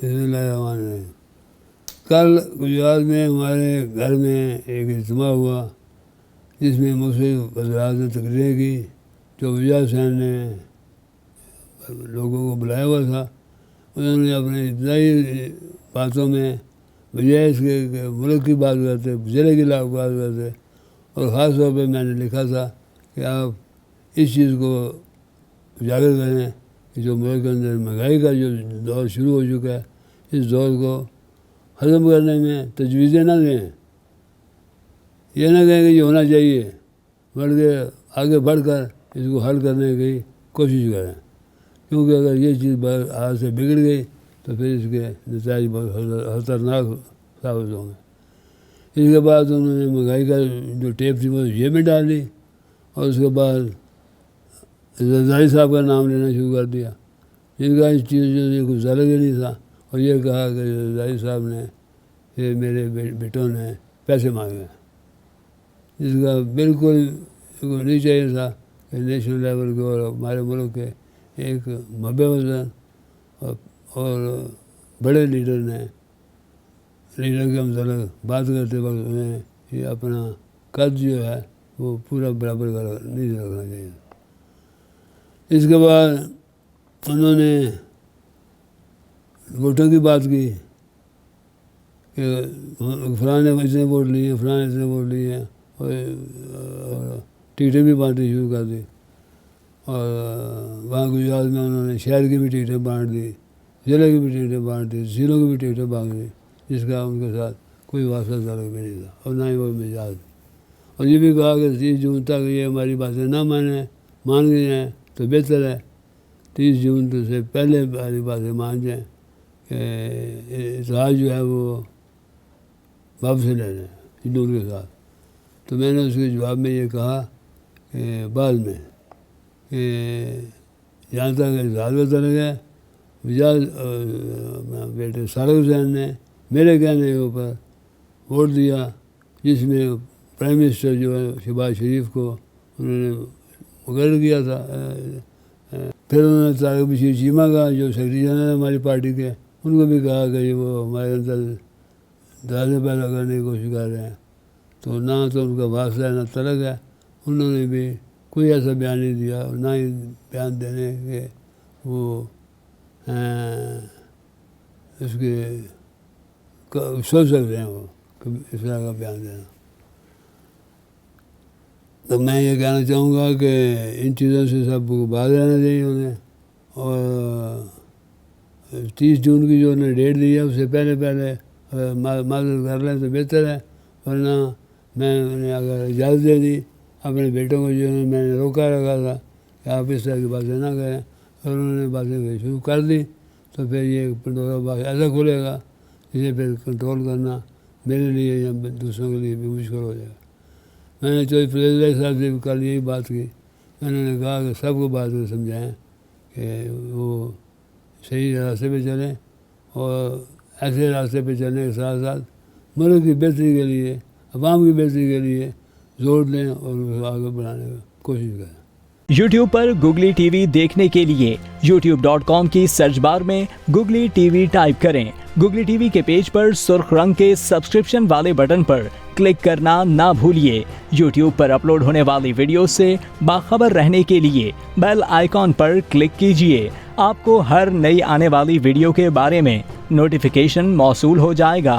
بسم اللہ الرحمن الرحیم۔ کل گجرات میں ہمارے گھر میں ایک اجتماع ہوا جس میں مختلف حضرات نے تقریریں کی۔ جو وجہ حسین نے لوگوں کو بلایا ہوا تھا، انہوں نے اپنے ابتدائی باتوں میں بجائے اس کے کہ ملک کی بات کرتے، ضلع کی بات کرتے، اور خاص طور پہ میں نے لکھا تھا کہ آپ اس چیز کو اجاگر کریں کہ جو ملک کے اندر مہنگائی کا جو دور شروع ہو چکا ہے، اس دور کو ختم کرنے میں تجویزیں نہ دیں، یہ نہ کہیں کہ یہ ہونا چاہیے، بلکہ آگے بڑھ کر اس کو حل کرنے کی کوشش کریں، کیونکہ اگر یہ چیز ہاتھ سے بگڑ گئی تو پھر اس کے نتائج بہت خطرناک ثابت ہوں گے۔ اس کے بعد انہوں نے مہنگائی کا جو ٹیپ تھی وہ یہ بھی ڈال دی، اور اس کے بعد زرداری صاحب کا نام لینا شروع کر دیا، جن کا اس چیز سے کچھ الگ ہی نہیں تھا، اور یہ کہا کہ زرداری صاحب نے یہ میرے بیٹوں نے پیسے مانگے، جس کا بالکل نہیں چاہیے تھا کہ نیشنل لیول کے اور ہمارے ملک کے ایک مبِ وطن اور بڑے لیڈر کے متعلق بات کرتے وقت انہیں یہ اپنا قد جو ہے وہ پورا برابر کا نہیں رکھنا چاہیے۔ اس کے بعد انہوں نے ووٹوں کی بات کی کہ فلاں نے اتنے ووٹ لیے، فلاں نے اتنے ووٹ لیے، اور ٹکٹیں بھی بانٹنی شروع کر دی، اور وہاں گجرات میں انہوں نے شہر کی بھی ٹکٹیں بانٹ دی، ضلع کی بھی ٹکٹیں بانٹ دی، ضلعوں کی بھی ٹکٹیں بانٹ دی، جس کا ان کے ساتھ کوئی واسطہ تعلق بھی نہیں تھا، اور نہ ہی وہ مزاج۔ اور یہ بھی کہا کہ 30 جون تک یہ ہماری باتیں نہ مان گئی ہیں تو بہتر ہے 30 جون سے پہلے ہماری باتیں مان جائیں کہ اتحاد جو ہے وہ واپس لے لیں ہندوؤں کے ساتھ۔ تو میں نے اس کے جواب میں یہ کہا کہ بعد میں کہ جہاں تک اتحاد کا تعلق ہے، بیٹے سارق حسین نے میرے کہنے کے اوپر ووٹ دیا، جس میں پرائم منسٹر جو ہے شہباز شریف کو انہوں نے مقرر کیا تھا۔ پھر انہوں نے طارق بشیر چیمہ کا جو سیکرٹری جنرل ہماری پارٹی کے، ان کو بھی کہا کہ وہ ہمارے اندر درازیں پیدا کرنے کی کوشش کر رہے ہیں، تو نہ تو ان کا واسطہ ہے نہ تعلق ہے، انہوں نے بھی کوئی ایسا بیان نہیں دیا، اور نہ ہی بیان دینے کہ وہ اس کے سوچ سکتے ہیں وہ کہ اس طرح کا بیان دینا۔ تو میں یہ کہنا چاہوں گا کہ ان چیزوں سے سب کو باز رہنا چاہیے انہیں، اور 30 جون کی جو انہوں نے ڈیٹ دی ہے اس سے پہلے معذرت کر لیں تو بہتر ہے، ورنہ میں انہیں اگر اجازت دے دی اپنے بیٹوں کو، جو میں نے روکا رکھا تھا کہ آپ اس طرح کی باتیں نہ کریں، اور انہوں نے باتیں شروع کر دی، تو پھر یہ پنڈورا باغ ایسا کھلے گا جسے پھر کنٹرول کرنا میرے لیے یا دوسروں کے لیے بھی مشکل ہو جائے گا۔ میں نے چودھری فیض اللہ صاحب سے بھی کل یہی بات کی، میں نے کہا کہ سب کو بات کو سمجھائیں کہ وہ صحیح راستے پہ چلیں، اور ایسے راستے پہ چلنے کے ساتھ ساتھ ملک کی بہتری کے لیے، عوام کی بہتری کے لیے زور دیں اور اس کو آگے بڑھانے کی کوشش کریں۔ یوٹیوب پر گوگلی ٹی وی دیکھنے کے لیے youtube.com کی سرچ بار میں گوگلی ٹی وی ٹائپ کریں۔ گوگلی ٹی وی کے پیج پر سرخ رنگ کے سبسکرپشن والے بٹن پر کلک کرنا نہ بھولیے۔ یوٹیوب پر اپلوڈ ہونے والی ویڈیو سے باخبر رہنے کے لیے بیل آئیکن پر کلک کیجیے۔ آپ کو ہر نئی آنے والی ویڈیو کے بارے میں نوٹیفیکیشن موصول ہو جائے گا۔